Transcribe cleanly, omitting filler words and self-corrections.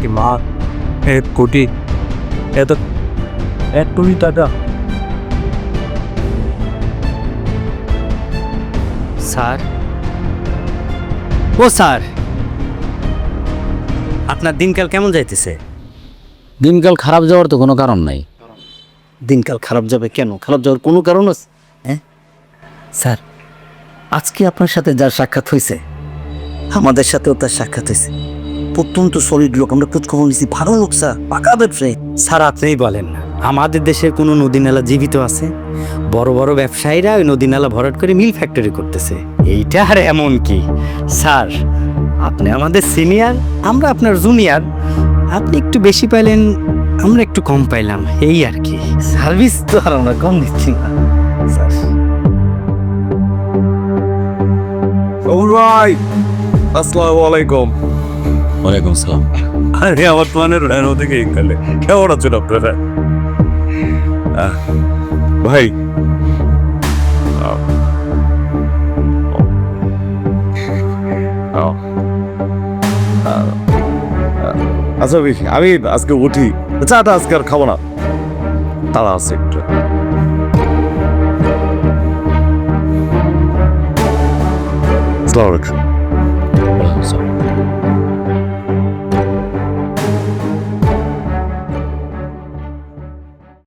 কি মা 1 কোটি এত 1 কোটি টাকা স্যার ও স্যার আপনার দিনকাল কেমন যাইতেছে? দিনকাল খারাপ যাওয়ার তো কোনো কারণ নাই। দিনকাল খারাপ যাবে কেন? খারাপ যাওয়ার কোনো কারণ আছে? হ্যাঁ স্যার, আজকে আপনার সাথে যার সাক্ষাৎ হয়েছে আমাদের সাথেও তার সাক্ষাৎ হয়েছে। প্রত্যন্ত সলিড লোক, আমরা খোঁজ খবর নিয়েছি, ভালো লোক স্যার, পাকা ব্যবসায়ী। স্যার আপনিই বলেন না, আমাদের দেশের কোনো নদী নালা জীবিত আছে? বড় বড় ব্যবসায়ীরা ওই নদী নালা ভরাট করে মিল ফ্যাক্টরি করতেছে। এইটা আর এমন কি স্যার, আপনি আমাদের সিনিয়র, আমরা আপনার জুনিয়র। আপনি একটু বেশি পাইলেন, আমরা একটু কম পাইলাম, এই আর কি। সার্ভিস তো আর আমরা কম দিচ্ছি না স্যার। ভাই আসসালামু আলাইকুম। ওয়ালাইকুম সালাম। আরে আমার প্ল্যানের রেনো থেকে গেলে কেমন আছেন আপনারা? ভাই আচ্ছা আমি আজকে উঠি, চাটা আজকে আর খাবো না, তারা আছে একটু। আসসালামু আলাইকুম।